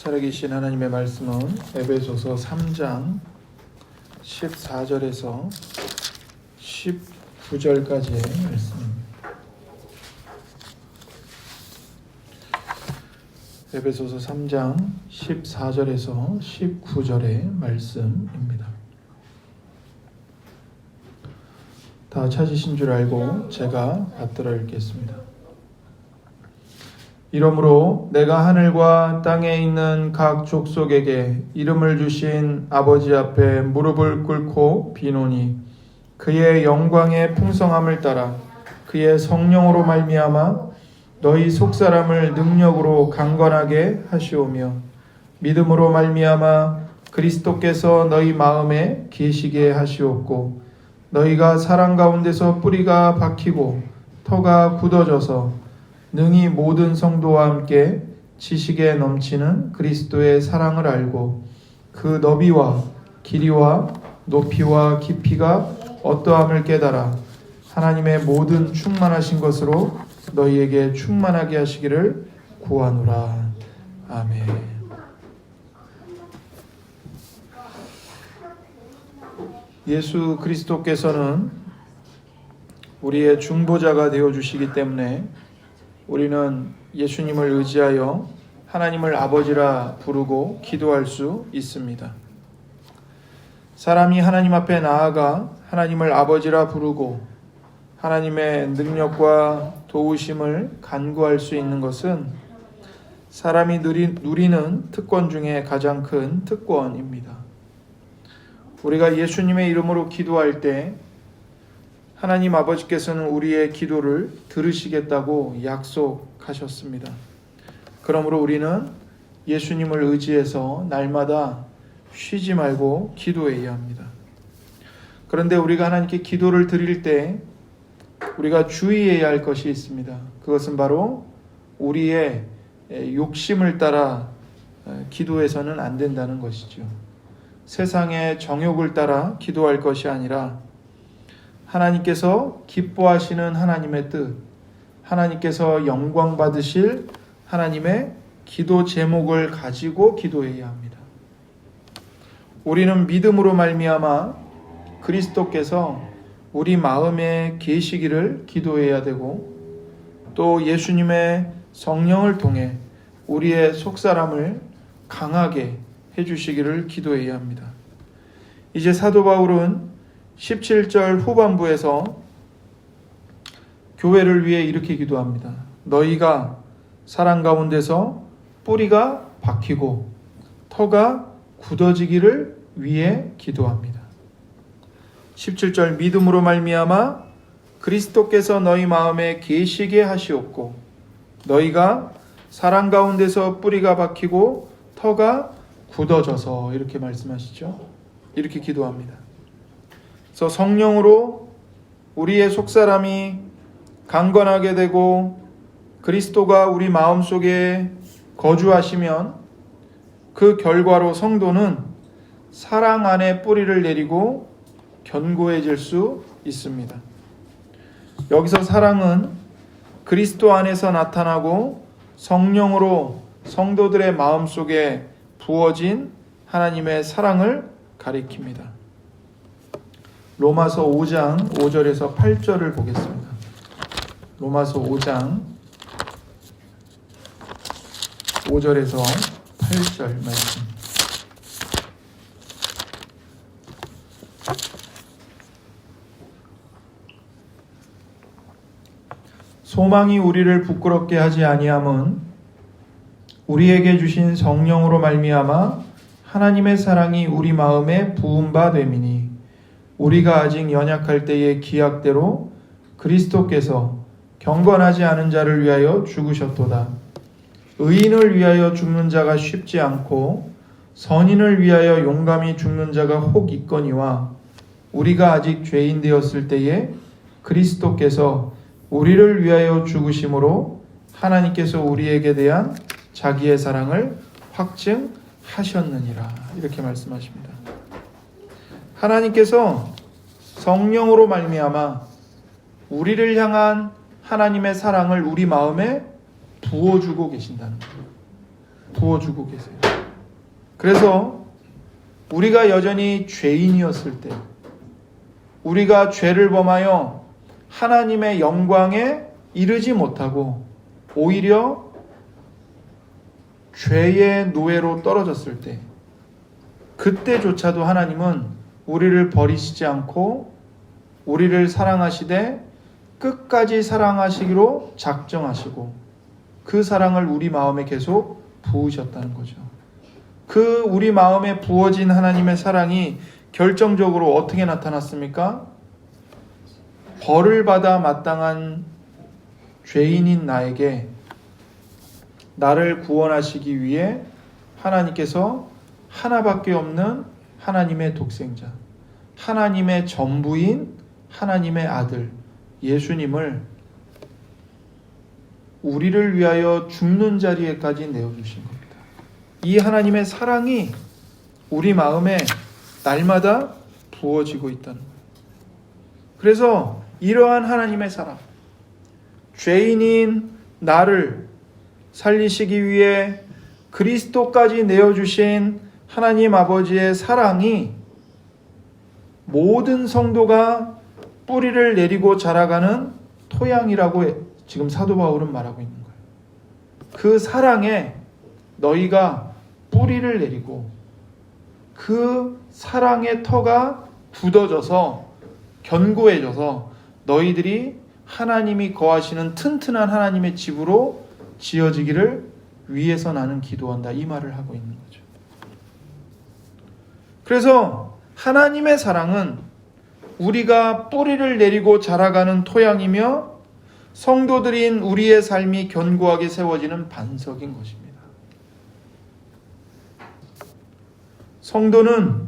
살아계신 하나님의 말씀은 에베소서 3장 14절에서 19절까지의 말씀입니다. 에베소서 3장 14절에서 19절의 말씀입니다. 다 찾으신 줄 알고 제가 받들어 읽겠습니다. 이러므로 내가 하늘과 땅에 있는 각 족속에게 이름을 주신 아버지 앞에 무릎을 꿇고 비노니 그의 영광의 풍성함을 따라 그의 성령으로 말미암아 너희 속사람을 능력으로 강건하게 하시오며 믿음으로 말미암아 그리스도께서 너희 마음에 계시게 하시옵고 너희가 사랑 가운데서 뿌리가 박히고 터가 굳어져서 능히 모든 성도와 함께 지식에 넘치는 그리스도의 사랑을 알고 그 너비와 길이와 높이와 깊이가 어떠함을 깨달아 하나님의 모든 충만하신 것으로 너희에게 충만하게 하시기를 구하노라. 아멘. 예수 그리스도께서는 우리의 중보자가 되어주시기 때문에 우리는 예수님을 의지하여 하나님을 아버지라 부르고 기도할 수 있습니다. 사람이 하나님 앞에 나아가 하나님을 아버지라 부르고 하나님의 능력과 도우심을 간구할 수 있는 것은 사람이 누리는 특권 중에 가장 큰 특권입니다. 우리가 예수님의 이름으로 기도할 때 하나님 아버지께서는 우리의 기도를 들으시겠다고 약속하셨습니다. 그러므로 우리는 예수님을 의지해서 날마다 쉬지 말고 기도해야 합니다. 그런데 우리가 하나님께 기도를 드릴 때 우리가 주의해야 할 것이 있습니다. 그것은 바로 우리의 욕심을 따라 기도해서는 안 된다는 것이죠. 세상의 정욕을 따라 기도할 것이 아니라 하나님께서 기뻐하시는 하나님의 뜻, 하나님께서 영광 받으실 하나님의 기도 제목을 가지고 기도해야 합니다. 우리는 믿음으로 말미암아 그리스도께서 우리 마음에 계시기를 기도해야 되고 또 예수님의 성령을 통해 우리의 속사람을 강하게 해주시기를 기도해야 합니다. 이제 사도 바울은 17절 후반부에서 교회를 위해 이렇게 기도합니다. 너희가 사랑 가운데서 뿌리가 박히고 터가 굳어지기를 위해 기도합니다. 17절 믿음으로 말미암아 그리스도께서 너희 마음에 계시게 하시옵고 너희가 사랑 가운데서 뿌리가 박히고 터가 굳어져서 이렇게 말씀하시죠. 이렇게 기도합니다. 그래서 성령으로 우리의 속사람이 강건하게 되고 그리스도가 우리 마음속에 거주하시면 그 결과로 성도는 사랑 안에 뿌리를 내리고 견고해질 수 있습니다. 여기서 사랑은 그리스도 안에서 나타나고 성령으로 성도들의 마음속에 부어진 하나님의 사랑을 가리킵니다. 로마서 5장 5절에서 8절을 보겠습니다. 로마서 5장 5절에서 8절 말씀. 소망이 우리를 부끄럽게 하지 아니함은 우리에게 주신 성령으로 말미암아 하나님의 사랑이 우리 마음에 부은 바 됨이니 우리가 아직 연약할 때의 기약대로 그리스도께서 경건하지 않은 자를 위하여 죽으셨도다. 의인을 위하여 죽는 자가 쉽지 않고 선인을 위하여 용감히 죽는 자가 혹 있거니와 우리가 아직 죄인 되었을 때에 그리스도께서 우리를 위하여 죽으심으로 하나님께서 우리에게 대한 자기의 사랑을 확증하셨느니라. 이렇게 말씀하십니다. 하나님께서 성령으로 말미암아 우리를 향한 하나님의 사랑을 우리 마음에 부어주고 계신다는 거예요. 부어주고 계세요. 그래서 우리가 여전히 죄인이었을 때, 우리가 죄를 범하여 하나님의 영광에 이르지 못하고 오히려 죄의 노예로 떨어졌을 때, 그때조차도 하나님은 우리를 버리시지 않고 우리를 사랑하시되 끝까지 사랑하시기로 작정하시고 그 사랑을 우리 마음에 계속 부으셨다는 거죠. 그 우리 마음에 부어진 하나님의 사랑이 결정적으로 어떻게 나타났습니까? 벌을 받아 마땅한 죄인인 나에게 나를 구원하시기 위해 하나님께서 하나밖에 없는 하나님의 독생자, 하나님의 전부인 하나님의 아들 예수님을 우리를 위하여 죽는 자리에까지 내어주신 겁니다. 이 하나님의 사랑이 우리 마음에 날마다 부어지고 있다는 거예요. 그래서 이러한 하나님의 사랑, 죄인인 나를 살리시기 위해 그리스도까지 내어주신 하나님 아버지의 사랑이 모든 성도가 뿌리를 내리고 자라가는 토양이라고 지금 사도 바울은 말하고 있는 거예요. 그 사랑에 너희가 뿌리를 내리고 그 사랑의 터가 굳어져서 견고해져서 너희들이 하나님이 거하시는 튼튼한 하나님의 집으로 지어지기를 위해서 나는 기도한다, 이 말을 하고 있는 거죠. 그래서 하나님의 사랑은 우리가 뿌리를 내리고 자라가는 토양이며 성도들인 우리의 삶이 견고하게 세워지는 반석인 것입니다. 성도는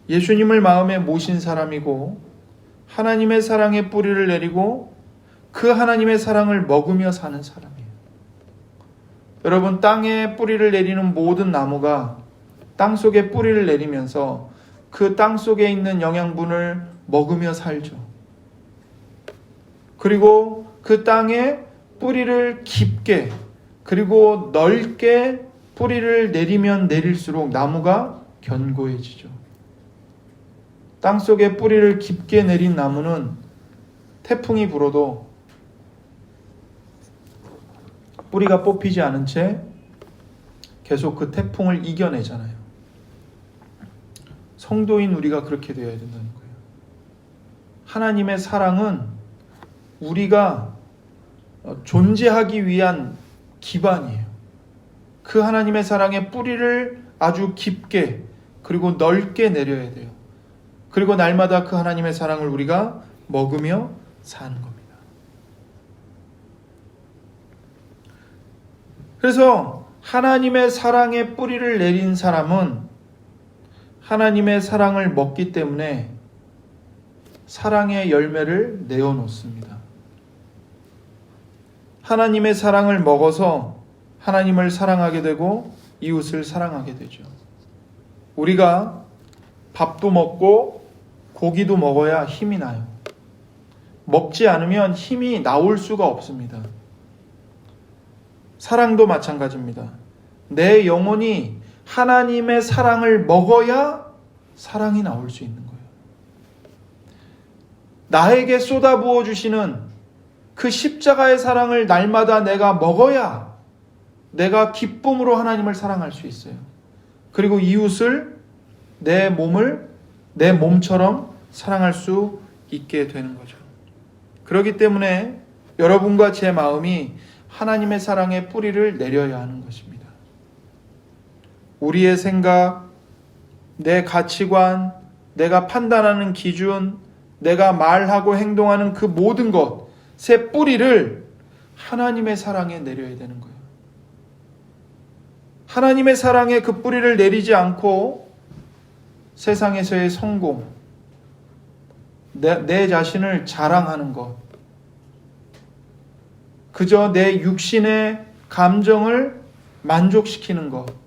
예수님을 마음에 모신 사람이고 하나님의 사랑에 뿌리를 내리고 그 하나님의 사랑을 먹으며 사는 사람이에요. 여러분, 땅에 뿌리를 내리는 모든 나무가 땅속에 뿌리를 내리면서 그 땅 속에 있는 영양분을 먹으며 살죠. 그리고 그 땅에 뿌리를 깊게 그리고 넓게 뿌리를 내리면 내릴수록 나무가 견고해지죠. 땅 속에 뿌리를 깊게 내린 나무는 태풍이 불어도 뿌리가 뽑히지 않은 채 계속 그 태풍을 이겨내잖아요. 성도인 우리가 그렇게 되어야 된다는 거예요. 하나님의 사랑은 우리가 존재하기 위한 기반이에요. 그 하나님의 사랑의 뿌리를 아주 깊게 그리고 넓게 내려야 돼요. 그리고 날마다 그 하나님의 사랑을 우리가 먹으며 사는 겁니다. 그래서 하나님의 사랑의 뿌리를 내린 사람은 하나님의 사랑을 먹기 때문에 사랑의 열매를 내어놓습니다. 하나님의 사랑을 먹어서 하나님을 사랑하게 되고 이웃을 사랑하게 되죠. 우리가 밥도 먹고 고기도 먹어야 힘이 나요. 먹지 않으면 힘이 나올 수가 없습니다. 사랑도 마찬가지입니다. 내 영혼이 하나님의 사랑을 먹어야 사랑이 나올 수 있는 거예요. 나에게 쏟아부어 주시는 그 십자가의 사랑을 날마다 내가 먹어야 내가 기쁨으로 하나님을 사랑할 수 있어요. 그리고 이웃을 내 몸처럼 사랑할 수 있게 되는 거죠. 그렇기 때문에 여러분과 제 마음이 하나님의 사랑의 뿌리를 내려야 하는 것입니다. 우리의 생각, 내 가치관, 내가 판단하는 기준, 내가 말하고 행동하는 그 모든 것의 뿌리를 하나님의 사랑에 내려야 되는 거예요. 하나님의 사랑에 그 뿌리를 내리지 않고 세상에서의 성공, 내 자신을 자랑하는 것, 그저 내 육신의 감정을 만족시키는 것,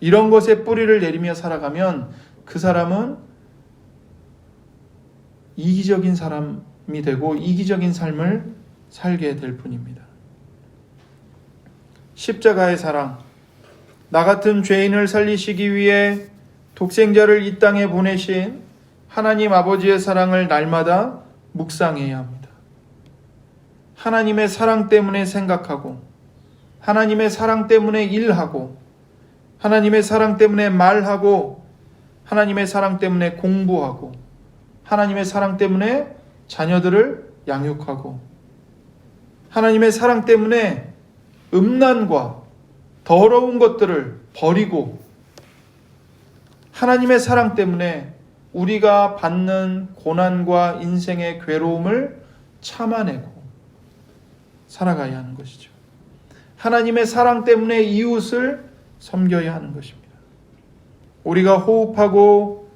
이런 것에 뿌리를 내리며 살아가면 그 사람은 이기적인 사람이 되고 이기적인 삶을 살게 될 뿐입니다. 십자가의 사랑, 나 같은 죄인을 살리시기 위해 독생자를 이 땅에 보내신 하나님 아버지의 사랑을 날마다 묵상해야 합니다. 하나님의 사랑 때문에 생각하고, 하나님의 사랑 때문에 일하고, 하나님의 사랑 때문에 말하고, 하나님의 사랑 때문에 공부하고, 하나님의 사랑 때문에 자녀들을 양육하고, 하나님의 사랑 때문에 음란과 더러운 것들을 버리고, 하나님의 사랑 때문에 우리가 받는 고난과 인생의 괴로움을 참아내고 살아가야 하는 것이죠. 하나님의 사랑 때문에 이웃을 섬겨야 하는 것입니다. 우리가 호흡하고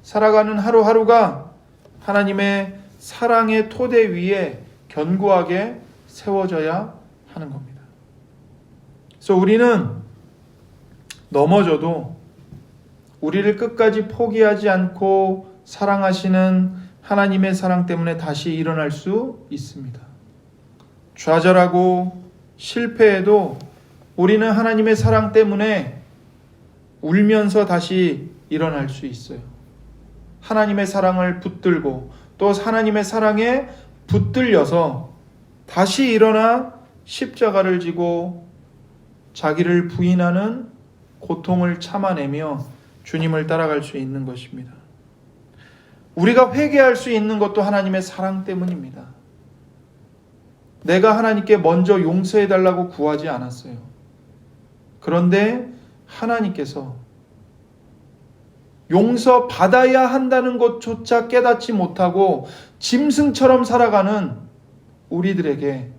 살아가는 하루하루가 하나님의 사랑의 토대 위에 견고하게 세워져야 하는 겁니다. 그래서 우리는 넘어져도 우리를 끝까지 포기하지 않고 사랑하시는 하나님의 사랑 때문에 다시 일어날 수 있습니다. 좌절하고 실패해도 우리는 하나님의 사랑 때문에 울면서 다시 일어날 수 있어요. 하나님의 사랑을 붙들고 또 하나님의 사랑에 붙들려서 다시 일어나 십자가를 지고 자기를 부인하는 고통을 참아내며 주님을 따라갈 수 있는 것입니다. 우리가 회개할 수 있는 것도 하나님의 사랑 때문입니다. 내가 하나님께 먼저 용서해달라고 구하지 않았어요. 그런데 하나님께서 용서받아야 한다는 것조차 깨닫지 못하고 짐승처럼 살아가는 우리들에게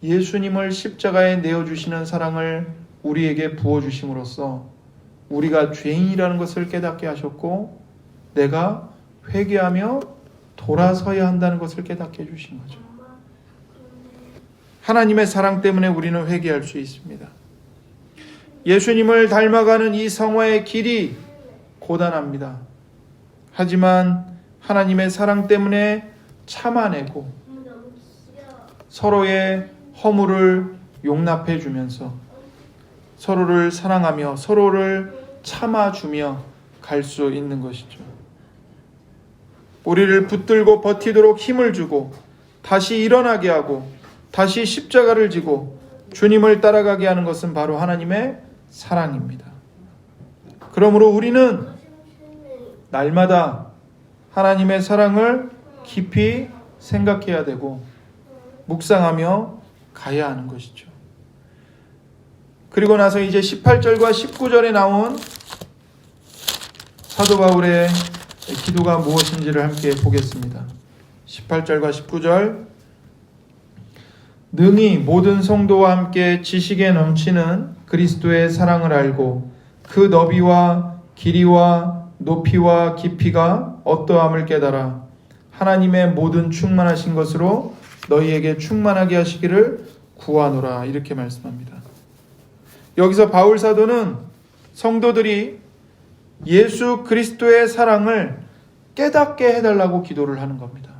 예수님을 십자가에 내어주시는 사랑을 우리에게 부어주심으로써 우리가 죄인이라는 것을 깨닫게 하셨고 내가 회개하며 돌아서야 한다는 것을 깨닫게 해주신 거죠. 하나님의 사랑 때문에 우리는 회개할 수 있습니다. 예수님을 닮아가는 이 성화의 길이 고단합니다. 하지만 하나님의 사랑 때문에 참아내고 서로의 허물을 용납해 주면서 서로를 사랑하며 서로를 참아주며 갈 수 있는 것이죠. 우리를 붙들고 버티도록 힘을 주고 다시 일어나게 하고 다시 십자가를 지고 주님을 따라가게 하는 것은 바로 하나님의 사랑입니다. 그러므로 우리는 날마다 하나님의 사랑을 깊이 생각해야 되고 묵상하며 가야 하는 것이죠. 그리고 나서 이제 18절과 19절에 나온 사도 바울의 기도가 무엇인지를 함께 보겠습니다. 18절과 19절 능히 모든 성도와 함께 지식에 넘치는 그리스도의 사랑을 알고 그 너비와 길이와 높이와 깊이가 어떠함을 깨달아 하나님의 모든 충만하신 것으로 너희에게 충만하게 하시기를 구하노라 이렇게 말씀합니다. 여기서 바울 사도는 성도들이 예수 그리스도의 사랑을 깨닫게 해달라고 기도를 하는 겁니다.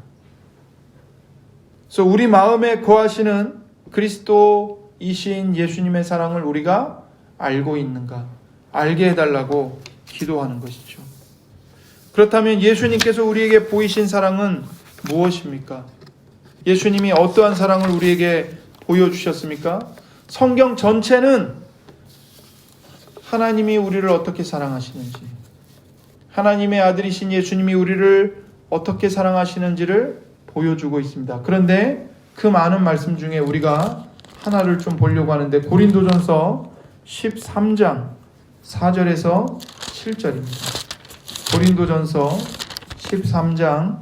그래서 우리 마음에 거하시는 그리스도이신 예수님의 사랑을 우리가 알고 있는가, 알게 해달라고 기도하는 것이죠. 그렇다면 예수님께서 우리에게 보이신 사랑은 무엇입니까? 예수님이 어떠한 사랑을 우리에게 보여주셨습니까? 성경 전체는 하나님이 우리를 어떻게 사랑하시는지, 하나님의 아들이신 예수님이 우리를 어떻게 사랑하시는지를 보여주고 있습니다. 그런데 그 많은 말씀 중에 우리가 하나를 좀 보려고 하는데 고린도전서 13장 4절에서 7절입니다. 고린도전서 13장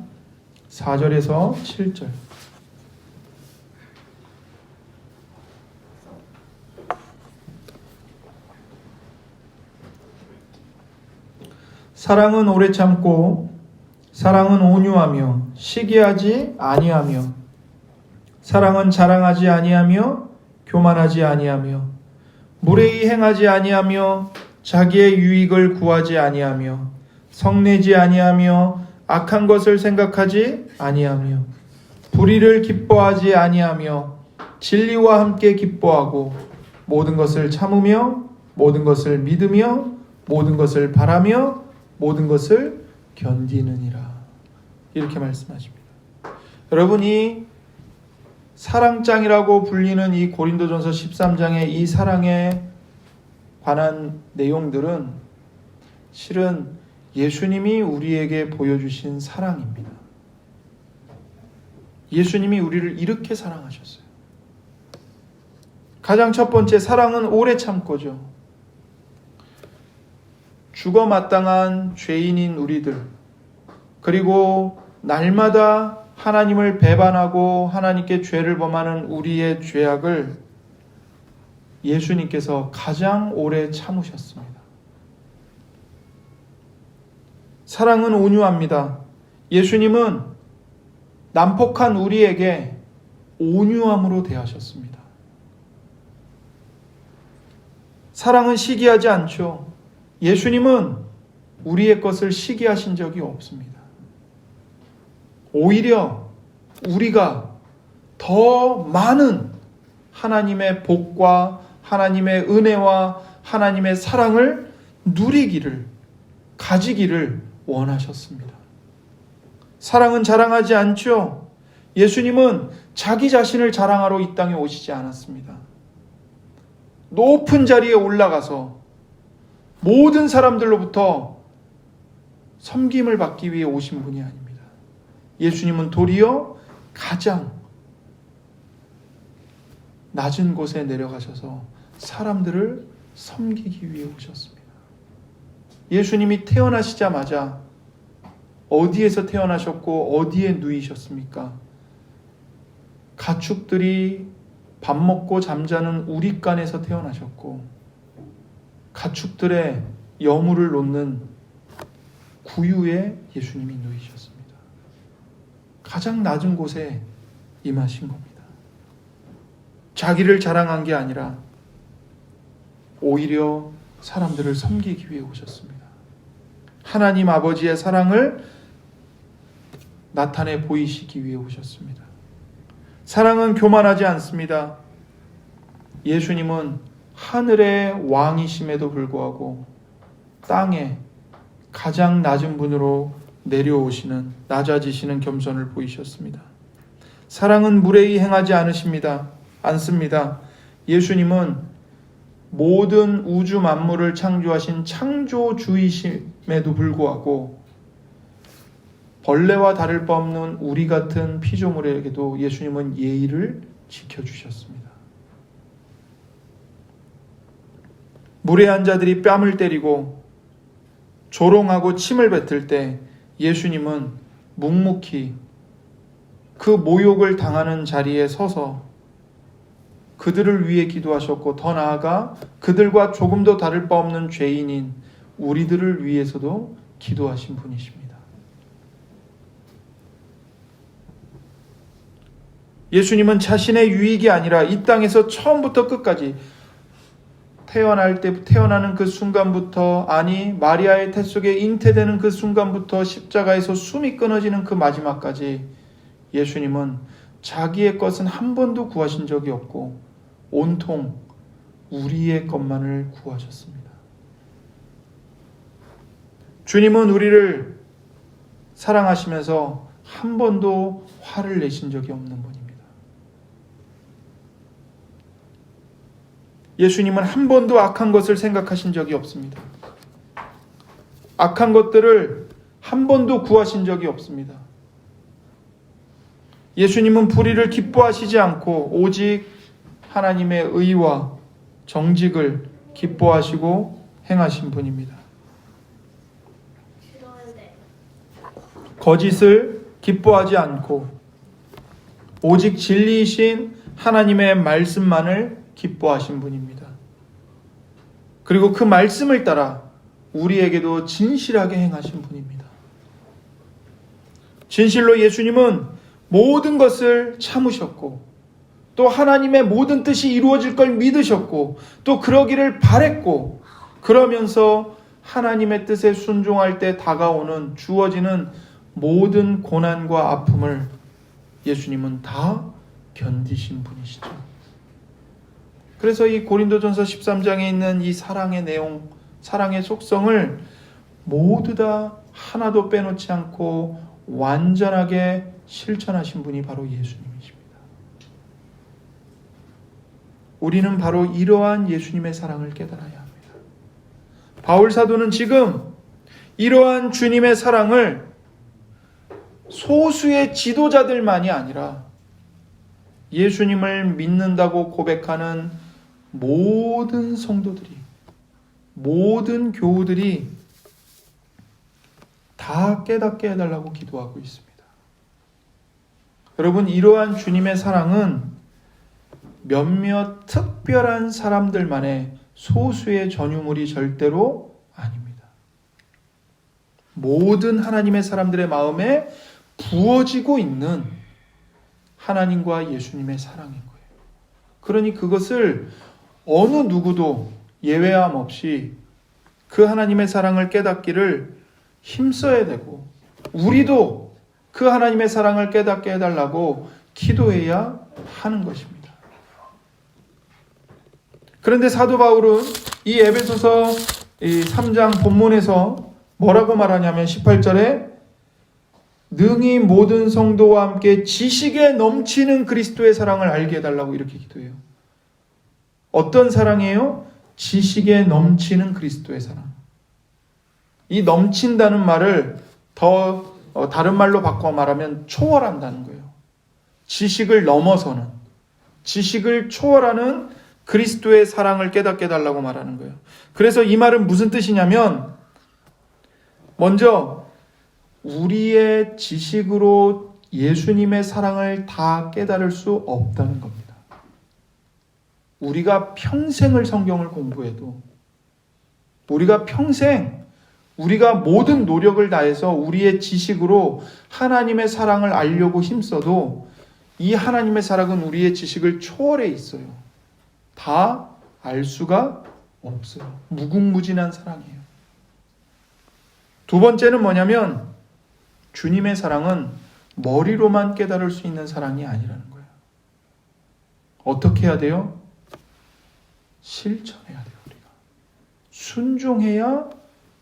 4절에서 7절. 사랑은 오래 참고 사랑은 온유하며 시기하지 아니하며 사랑은 자랑하지 아니하며 교만하지 아니하며 무례히 행하지 아니하며 자기의 유익을 구하지 아니하며 성내지 아니하며 악한 것을 생각하지 아니하며 불의를 기뻐하지 아니하며 진리와 함께 기뻐하고 모든 것을 참으며 모든 것을 믿으며 모든 것을 바라며 모든 것을 견디느니라. 이렇게 말씀하십니다. 여러분이 사랑장이라고 불리는 이 고린도전서 13장의 이 사랑에 관한 내용들은 실은 예수님이 우리에게 보여주신 사랑입니다. 예수님이 우리를 이렇게 사랑하셨어요. 가장 첫 번째, 사랑은 오래 참고죠. 죽어 마땅한 죄인인 우리들, 그리고 날마다 하나님을 배반하고 하나님께 죄를 범하는 우리의 죄악을 예수님께서 가장 오래 참으셨습니다. 사랑은 온유합니다. 예수님은 난폭한 우리에게 온유함으로 대하셨습니다. 사랑은 시기하지 않죠. 예수님은 우리의 것을 시기하신 적이 없습니다. 오히려 우리가 더 많은 하나님의 복과 하나님의 은혜와 하나님의 사랑을 누리기를, 가지기를 원하셨습니다. 사랑은 자랑하지 않죠. 예수님은 자기 자신을 자랑하러 이 땅에 오시지 않았습니다. 높은 자리에 올라가서 모든 사람들로부터 섬김을 받기 위해 오신 분이 아닙니다. 예수님은 도리어 가장 낮은 곳에 내려가셔서 사람들을 섬기기 위해 오셨습니다. 예수님이 태어나시자마자 어디에서 태어나셨고 어디에 누이셨습니까? 가축들이 밥 먹고 잠자는 우릿간에서 태어나셨고, 가축들의 여물을 놓는 구유에 예수님이 누이셨습니다. 가장 낮은 곳에 임하신 겁니다. 자기를 자랑한 게 아니라 오히려 사람들을 섬기기 위해 오셨습니다. 하나님 아버지의 사랑을 나타내 보이시기 위해 오셨습니다. 사랑은 교만하지 않습니다. 예수님은 하늘의 왕이심에도 불구하고 땅에 가장 낮은 분으로 내려오시는, 낮아지시는 겸손을 보이셨습니다. 사랑은 무례히 행하지 않습니다. 예수님은 모든 우주 만물을 창조하신 창조주이심에도 불구하고 벌레와 다를 바 없는 우리 같은 피조물에게도 예수님은 예의를 지켜주셨습니다. 무례한 자들이 뺨을 때리고 조롱하고 침을 뱉을 때 예수님은 묵묵히 그 모욕을 당하는 자리에 서서 그들을 위해 기도하셨고, 더 나아가 그들과 조금도 다를 바 없는 죄인인 우리들을 위해서도 기도하신 분이십니다. 예수님은 자신의 유익이 아니라 이 땅에서 처음부터 끝까지 태어나는 그 순간부터, 아니 마리아의 태 속에 잉태되는 그 순간부터 십자가에서 숨이 끊어지는 그 마지막까지 예수님은 자기의 것은 한 번도 구하신 적이 없고 온통 우리의 것만을 구하셨습니다. 주님은 우리를 사랑하시면서 한 번도 화를 내신 적이 없는 분입니다. 예수님은 한 번도 악한 것을 생각하신 적이 없습니다. 악한 것들을 한 번도 구하신 적이 없습니다. 예수님은 불의를 기뻐하시지 않고 오직 하나님의 의와 정직을 기뻐하시고 행하신 분입니다. 거짓을 기뻐하지 않고 오직 진리이신 하나님의 말씀만을 기뻐하신 분입니다. 그리고 그 말씀을 따라 우리에게도 진실하게 행하신 분입니다. 진실로 예수님은 모든 것을 참으셨고, 또 하나님의 모든 뜻이 이루어질 걸 믿으셨고, 또 그러기를 바랬고, 그러면서 하나님의 뜻에 순종할 때 다가오는, 주어지는 모든 고난과 아픔을 예수님은 다 견디신 분이시죠. 그래서 이 고린도전서 13장에 있는 이 사랑의 내용, 사랑의 속성을 모두 다 하나도 빼놓지 않고 완전하게 실천하신 분이 바로 예수님이십니다. 우리는 바로 이러한 예수님의 사랑을 깨달아야 합니다. 바울 사도는 지금 이러한 주님의 사랑을 소수의 지도자들만이 아니라 예수님을 믿는다고 고백하는 모든 성도들이, 모든 교우들이 다 깨닫게 해달라고 기도하고 있습니다. 여러분, 이러한 주님의 사랑은 몇몇 특별한 사람들만의 소수의 전유물이 절대로 아닙니다. 모든 하나님의 사람들의 마음에 부어지고 있는 하나님과 예수님의 사랑인 거예요. 그러니 그것을 어느 누구도 예외함 없이 그 하나님의 사랑을 깨닫기를 힘써야 되고, 우리도 그 하나님의 사랑을 깨닫게 해달라고 기도해야 하는 것입니다. 그런데 사도 바울은 이 에베소서 3장 본문에서 뭐라고 말하냐면 18절에 능히 모든 성도와 함께 지식에 넘치는 그리스도의 사랑을 알게 해달라고 이렇게 기도해요. 어떤 사랑이에요? 지식에 넘치는 그리스도의 사랑. 이 넘친다는 말을 더 다른 말로 바꿔 말하면 초월한다는 거예요. 지식을 넘어서는, 지식을 초월하는 그리스도의 사랑을 깨닫게 해달라고 말하는 거예요. 그래서 이 말은 무슨 뜻이냐면, 먼저 우리의 지식으로 예수님의 사랑을 다 깨달을 수 없다는 겁니다. 우리가 평생을 성경을 공부해도, 우리가 평생, 우리가 모든 노력을 다해서 우리의 지식으로 하나님의 사랑을 알려고 힘써도 이 하나님의 사랑은 우리의 지식을 초월해 있어요. 다 알 수가 없어요. 무궁무진한 사랑이에요. 두 번째는 뭐냐면, 주님의 사랑은 머리로만 깨달을 수 있는 사랑이 아니라는 거예요. 어떻게 해야 돼요? 실천해야 돼요. 우리가 순종해야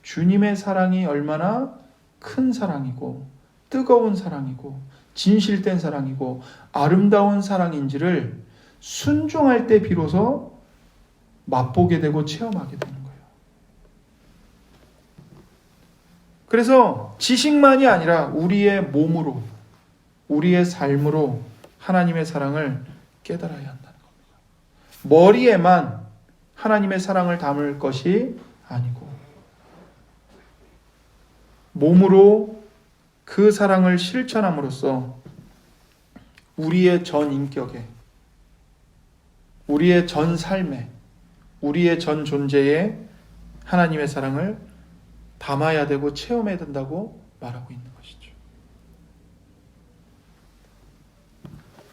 주님의 사랑이 얼마나 큰 사랑이고 뜨거운 사랑이고 진실된 사랑이고 아름다운 사랑인지를 순종할 때 비로소 맛보게 되고 체험하게 되는 거예요. 그래서 지식만이 아니라 우리의 몸으로, 우리의 삶으로 하나님의 사랑을 깨달아야 한다는 겁니다. 머리에만 하나님의 사랑을 담을 것이 아니고 몸으로 그 사랑을 실천함으로써 우리의 전 인격에, 우리의 전 삶에, 우리의 전 존재에 하나님의 사랑을 담아야 되고 체험해야 된다고 말하고 있는 것이죠.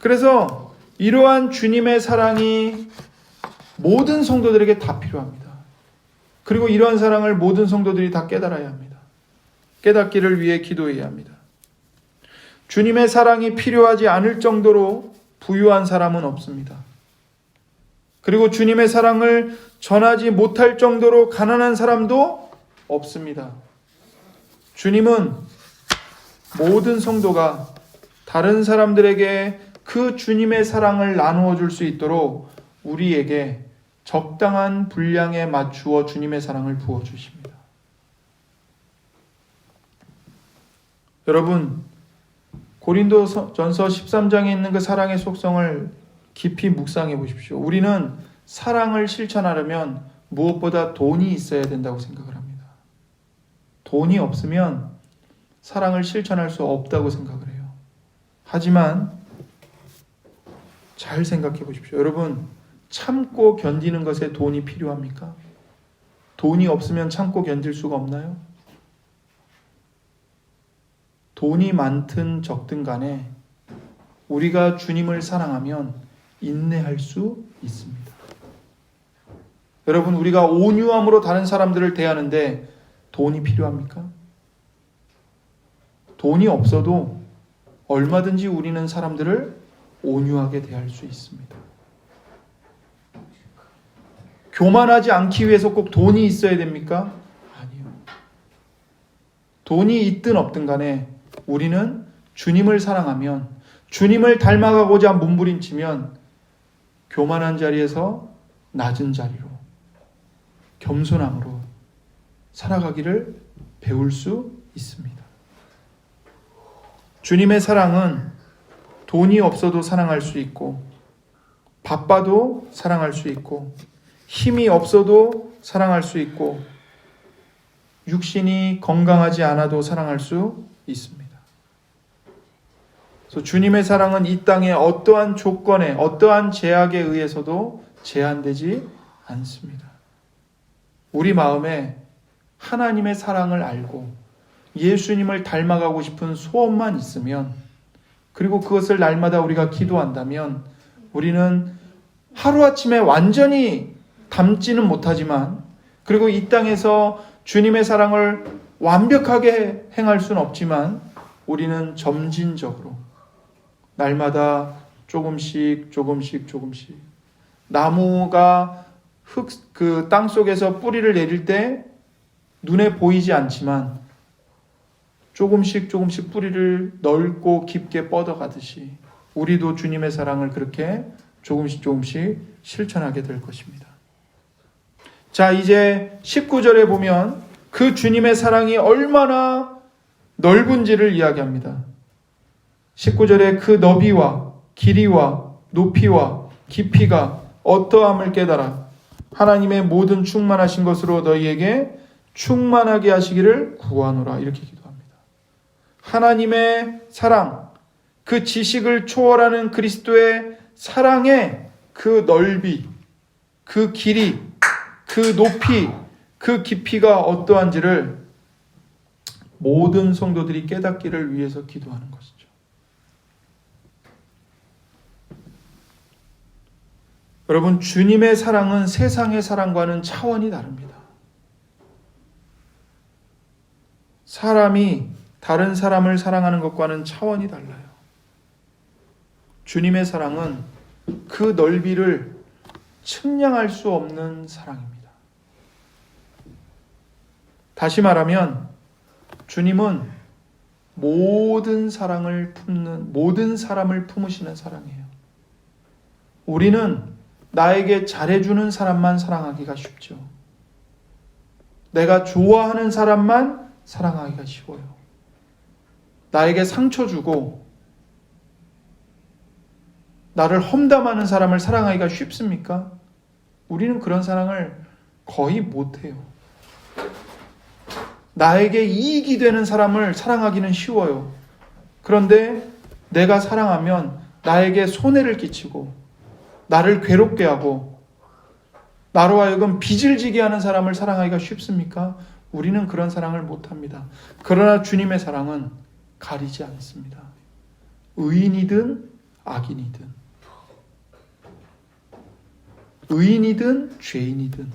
그래서 이러한 주님의 사랑이 모든 성도들에게 다 필요합니다. 그리고 이러한 사랑을 모든 성도들이 다 깨달아야 합니다. 깨닫기를 위해 기도해야 합니다. 주님의 사랑이 필요하지 않을 정도로 부유한 사람은 없습니다. 그리고 주님의 사랑을 전하지 못할 정도로 가난한 사람도 없습니다. 주님은 모든 성도가 다른 사람들에게 그 주님의 사랑을 나누어 줄 수 있도록 우리에게 적당한 분량에 맞추어 주님의 사랑을 부어 주십니다. 여러분, 고린도전서 13장에 있는 그 사랑의 속성을 깊이 묵상해 보십시오. 우리는 사랑을 실천하려면 무엇보다 돈이 있어야 된다고 생각을 합니다. 돈이 없으면 사랑을 실천할 수 없다고 생각을 해요. 하지만 잘 생각해 보십시오. 여러분, 참고 견디는 것에 돈이 필요합니까? 돈이 없으면 참고 견딜 수가 없나요? 돈이 많든 적든 간에 우리가 주님을 사랑하면 인내할 수 있습니다. 여러분, 우리가 온유함으로 다른 사람들을 대하는데 돈이 필요합니까? 돈이 없어도 얼마든지 우리는 사람들을 온유하게 대할 수 있습니다. 교만하지 않기 위해서 꼭 돈이 있어야 됩니까? 아니요. 돈이 있든 없든 간에 우리는 주님을 사랑하면, 주님을 닮아가고자 몸부림치면 교만한 자리에서 낮은 자리로, 겸손함으로 살아가기를 배울 수 있습니다. 주님의 사랑은 돈이 없어도 사랑할 수 있고, 바빠도 사랑할 수 있고, 힘이 없어도 사랑할 수 있고, 육신이 건강하지 않아도 사랑할 수 있습니다. 그래서 주님의 사랑은 이 땅의 어떠한 조건에, 어떠한 제약에 의해서도 제한되지 않습니다. 우리 마음에 하나님의 사랑을 알고 예수님을 닮아가고 싶은 소원만 있으면, 그리고 그것을 날마다 우리가 기도한다면, 우리는 하루아침에 완전히 닮지는 못하지만, 그리고 이 땅에서 주님의 사랑을 완벽하게 행할 수는 없지만, 우리는 점진적으로 날마다 조금씩 나무가 그 땅 속에서 뿌리를 내릴 때 눈에 보이지 않지만 조금씩 뿌리를 넓고 깊게 뻗어가듯이 우리도 주님의 사랑을 그렇게 조금씩 실천하게 될 것입니다. 자, 이제 19절에 보면 그 주님의 사랑이 얼마나 넓은지를 이야기합니다. 19절에 그 너비와 길이와 높이와 깊이가 어떠함을 깨달아 하나님의 모든 충만하신 것으로 너희에게 충만하게 하시기를 구하노라, 이렇게 기도합니다. 하나님의 사랑, 그 지식을 초월하는 그리스도의 사랑의 그 넓이, 그 길이, 그 높이, 그 깊이가 어떠한지를 모든 성도들이 깨닫기를 위해서 기도하는 것이죠. 여러분, 주님의 사랑은 세상의 사랑과는 차원이 다릅니다. 사람이 다른 사람을 사랑하는 것과는 차원이 달라요. 주님의 사랑은 그 넓이를 측량할 수 없는 사랑입니다. 다시 말하면 주님은 모든 사랑을 품는, 모든 사람을 품으시는 사랑이에요. 우리는 나에게 잘해주는 사람만 사랑하기가 쉽죠. 내가 좋아하는 사람만 사랑하기가 쉬워요. 나에게 상처 주고 나를 험담하는 사람을 사랑하기가 쉽습니까? 우리는 그런 사랑을 거의 못해요. 나에게 이익이 되는 사람을 사랑하기는 쉬워요. 그런데 내가 사랑하면 나에게 손해를 끼치고 나를 괴롭게 하고 나로 하여금 빚을 지게 하는 사람을 사랑하기가 쉽습니까? 우리는 그런 사랑을 못합니다. 그러나 주님의 사랑은 가리지 않습니다. 의인이든 악인이든, 의인이든 죄인이든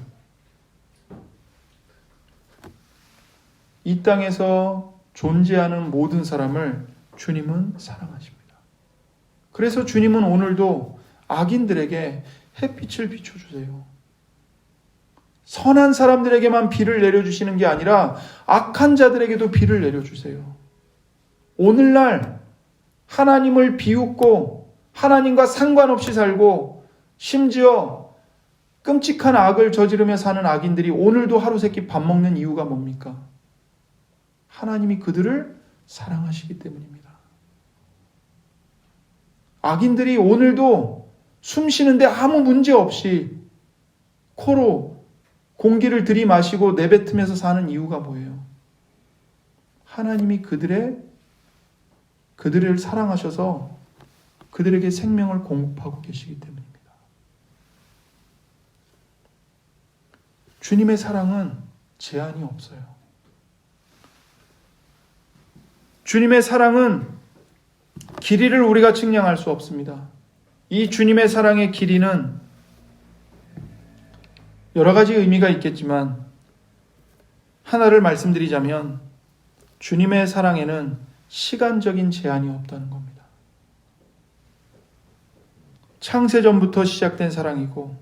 이 땅에서 존재하는 모든 사람을 주님은 사랑하십니다. 그래서 주님은 오늘도 악인들에게 햇빛을 비춰주세요. 선한 사람들에게만 비를 내려주시는 게 아니라 악한 자들에게도 비를 내려주세요. 오늘날 하나님을 비웃고 하나님과 상관없이 살고 심지어 끔찍한 악을 저지르며 사는 악인들이 오늘도 하루 세끼 밥 먹는 이유가 뭡니까? 하나님이 그들을 사랑하시기 때문입니다. 악인들이 오늘도 숨 쉬는데 아무 문제 없이 코로 공기를 들이마시고 내뱉으면서 사는 이유가 뭐예요? 하나님이 그들을 사랑하셔서 그들에게 생명을 공급하고 계시기 때문입니다. 주님의 사랑은 제한이 없어요. 주님의 사랑은 길이를 우리가 측량할 수 없습니다. 이 주님의 사랑의 길이는 여러 가지 의미가 있겠지만 하나를 말씀드리자면 주님의 사랑에는 시간적인 제한이 없다는 겁니다. 창세전부터 시작된 사랑이고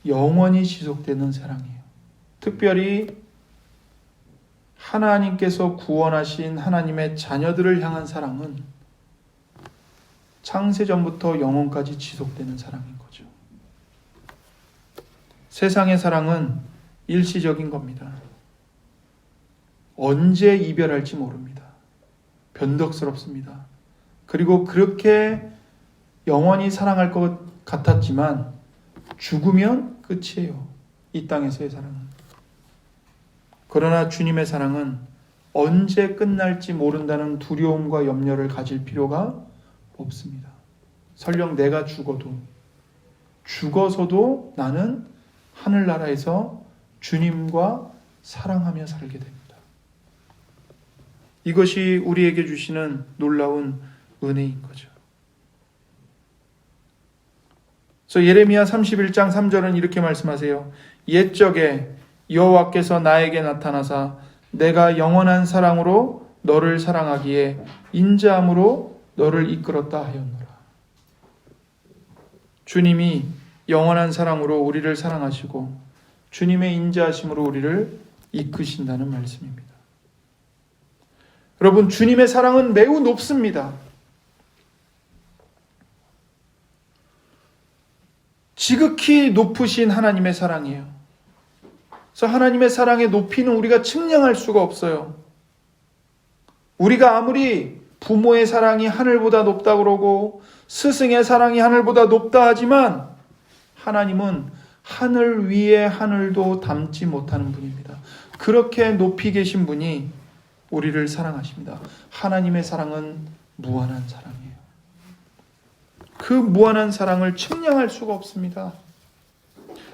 영원히 지속되는 사랑이에요. 특별히 하나님께서 구원하신 하나님의 자녀들을 향한 사랑은 창세전부터 영원까지 지속되는 사랑인 거죠. 세상의 사랑은 일시적인 겁니다. 언제 이별할지 모릅니다. 변덕스럽습니다. 그리고 그렇게 영원히 사랑할 것 같았지만 죽으면 끝이에요. 이 땅에서의 사랑은. 그러나 주님의 사랑은 언제 끝날지 모른다는 두려움과 염려를 가질 필요가 없습니다. 설령 내가 죽어서도 나는 하늘나라에서 주님과 사랑하며 살게 됩니다. 이것이 우리에게 주시는 놀라운 은혜인 거죠. 그래서 예레미야 31장 3절은 이렇게 말씀하세요. 옛적에 여호와께서 나에게 나타나사 내가 영원한 사랑으로 너를 사랑하기에 인자함으로 너를 이끌었다 하였노라. 주님이 영원한 사랑으로 우리를 사랑하시고 주님의 인자하심으로 우리를 이끄신다는 말씀입니다. 여러분, 주님의 사랑은 매우 높습니다. 지극히 높으신 하나님의 사랑이에요. 그래서 하나님의 사랑의 높이는 우리가 측량할 수가 없어요. 우리가 아무리 부모의 사랑이 하늘보다 높다 그러고 스승의 사랑이 하늘보다 높다 하지만 하나님은 하늘 위에 하늘도 담지 못하는 분입니다. 그렇게 높이 계신 분이 우리를 사랑하십니다. 하나님의 사랑은 무한한 사랑이에요. 그 무한한 사랑을 측량할 수가 없습니다.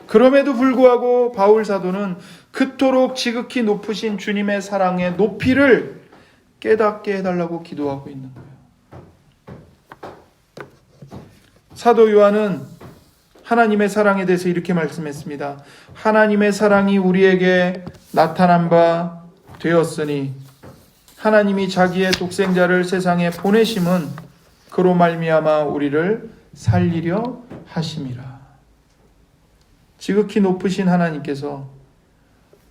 그럼에도 불구하고 바울 사도는 그토록 지극히 높으신 주님의 사랑의 높이를 깨닫게 해달라고 기도하고 있는 거예요. 사도 요한은 하나님의 사랑에 대해서 이렇게 말씀했습니다. 하나님의 사랑이 우리에게 나타난 바 되었으니 하나님이 자기의 독생자를 세상에 보내심은 그로 말미암아 우리를 살리려 하심이라. 지극히 높으신 하나님께서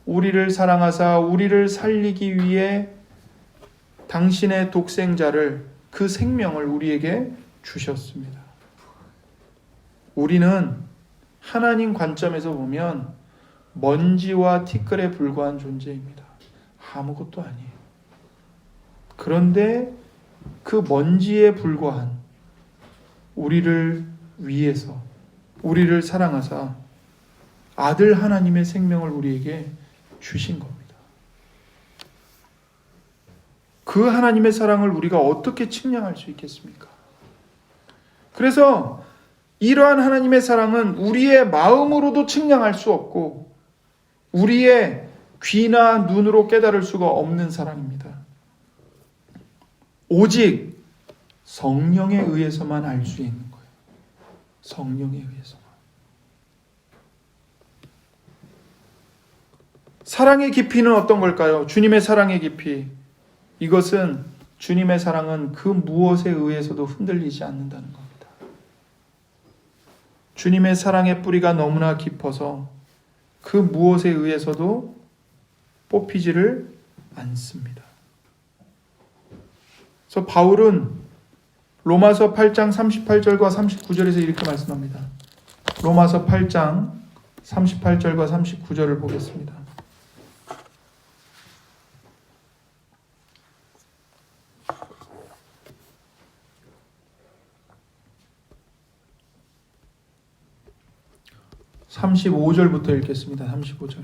우리를 사랑하사 우리를 살리기 위해 당신의 독생자를, 그 생명을 우리에게 주셨습니다. 우리는 하나님 관점에서 보면 먼지와 티끌에 불과한 존재입니다. 아무것도 아니에요. 그런데 그 먼지에 불과한 우리를 위해서, 우리를 사랑하사 아들 하나님의 생명을 우리에게 주신 겁니다. 그 하나님의 사랑을 우리가 어떻게 측량할 수 있겠습니까? 그래서 이러한 하나님의 사랑은 우리의 마음으로도 측량할 수 없고 우리의 귀나 눈으로 깨달을 수가 없는 사랑입니다. 오직 성령에 의해서만 알 수 있는 거예요. 성령에 의해서만. 사랑의 깊이는 어떤 걸까요? 주님의 사랑의 깊이. 이것은 주님의 사랑은 그 무엇에 의해서도 흔들리지 않는다는 겁니다. 주님의 사랑의 뿌리가 너무나 깊어서 그 무엇에 의해서도 뽑히지를 않습니다. 그래서 바울은 로마서 8장 38절과 39절에서 이렇게 말씀합니다. 로마서 8장 38절과 39절을 보겠습니다. (35절부터) 읽겠습니다. 35절.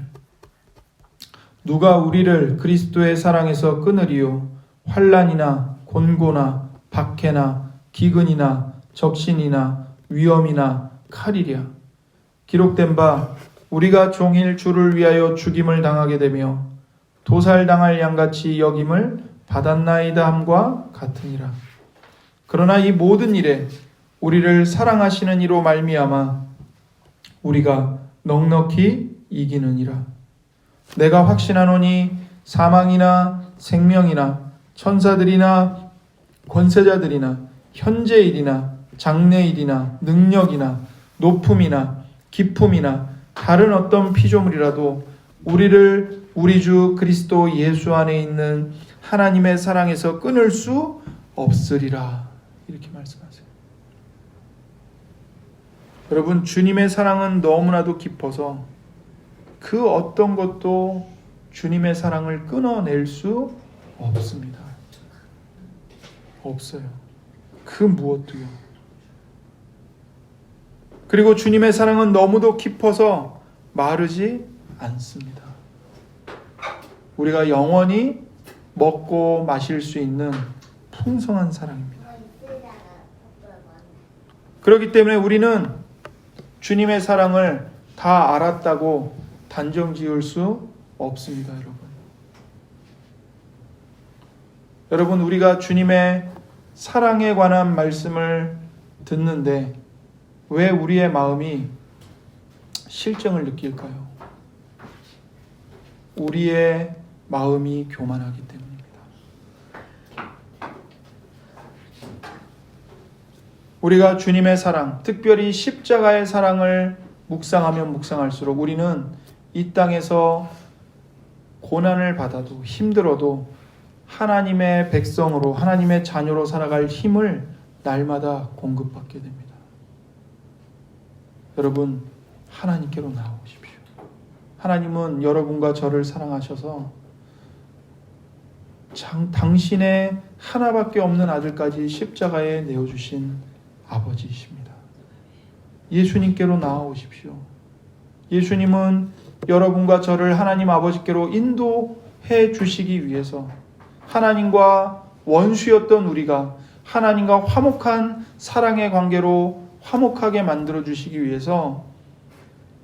누가 우리를 그리스도의 사랑에서 끊으리요? 환난이나 곤고나 박해나 기근이나 적신이나 위험이나 칼이랴. 기록된 바 우리가 종일 주를 위하여 죽임을 당하게 되며 도살당할 양같이 여김을 받았나이다 함과 같으니라. 그러나 이 모든 일에 우리를 사랑하시는 이로 말미암아 우리가 넉넉히 이기느니라. 내가 확신하노니 사망이나 생명이나 천사들이나 권세자들이나 현재일이나 장래일이나 능력이나 높음이나 깊음이나 다른 어떤 피조물이라도 우리를 우리 주 그리스도 예수 안에 있는 하나님의 사랑에서 끊을 수 없으리라. 이렇게 말씀하세요. 여러분, 주님의 사랑은 너무나도 깊어서 그 어떤 것도 주님의 사랑을 끊어낼 수 없습니다. 없어요. 그 무엇도요. 그리고 주님의 사랑은 너무도 깊어서 마르지 않습니다. 우리가 영원히 먹고 마실 수 있는 풍성한 사랑입니다. 그렇기 때문에 우리는 주님의 사랑을 다 알았다고 단정 지을 수 없습니다, 여러분. 여러분, 우리가 주님의 사랑에 관한 말씀을 듣는데 왜 우리의 마음이 실정을 느낄까요? 우리의 마음이 교만하기 때문입니다. 우리가 주님의 사랑, 특별히 십자가의 사랑을 묵상하면 묵상할수록 우리는 이 땅에서 고난을 받아도 힘들어도 하나님의 백성으로, 하나님의 자녀로 살아갈 힘을 날마다 공급받게 됩니다. 여러분, 하나님께로 나오십시오. 하나님은 여러분과 저를 사랑하셔서 당신의 하나밖에 없는 아들까지 십자가에 내어주신 아버지이십니다. 예수님께로 나아오십시오. 예수님은 여러분과 저를 하나님 아버지께로 인도해 주시기 위해서 하나님과 원수였던 우리가 하나님과 화목한 사랑의 관계로 화목하게 만들어 주시기 위해서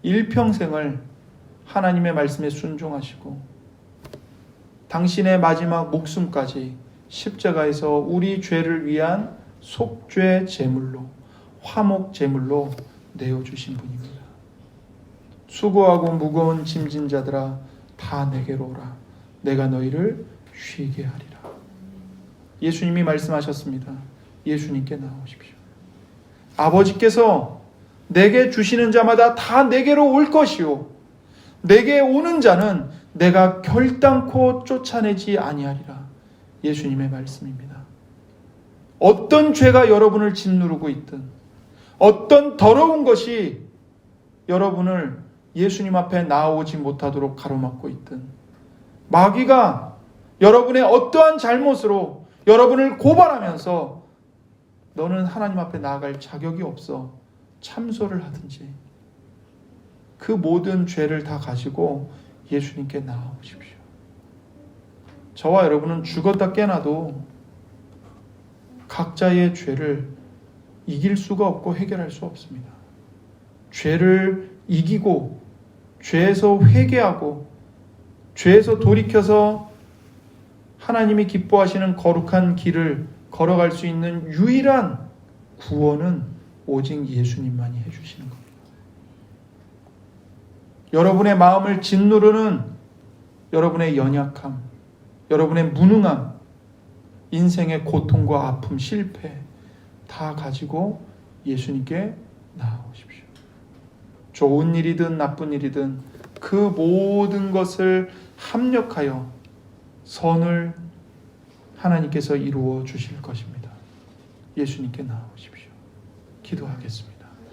일평생을 하나님의 말씀에 순종하시고 당신의 마지막 목숨까지 십자가에서 우리 죄를 위한 속죄 제물로, 화목 제물로 내어주신 분입니다. 수고하고 무거운 짐진 자들아 다 내게로 오라. 내가 너희를 쉬게 하리라. 예수님이 말씀하셨습니다. 예수님께 나오십시오. 아버지께서 내게 주시는 자마다 다 내게로 올 것이요 내게 오는 자는 내가 결단코 쫓아내지 아니하리라. 예수님의 말씀입니다. 어떤 죄가 여러분을 짓누르고 있든 어떤 더러운 것이 여러분을 예수님 앞에 나오지 못하도록 가로막고 있든 마귀가 여러분의 어떠한 잘못으로 여러분을 고발하면서 너는 하나님 앞에 나아갈 자격이 없어 참소를 하든지 그 모든 죄를 다 가지고 예수님께 나아오십시오. 저와 여러분은 죽었다 깨나도 각자의 죄를 이길 수가 없고 해결할 수 없습니다. 죄를 이기고 죄에서 회개하고 죄에서 돌이켜서 하나님이 기뻐하시는 거룩한 길을 걸어갈 수 있는 유일한 구원은 오직 예수님만이 해주시는 겁니다. 여러분의 마음을 짓누르는 여러분의 연약함, 여러분의 무능함, 인생의 고통과 아픔, 실패 다 가지고 예수님께 나아오십시오. 좋은 일이든 나쁜 일이든 그 모든 것을 합력하여 선을 하나님께서 이루어 주실 것입니다. 예수님께 나아오십시오. 기도하겠습니다.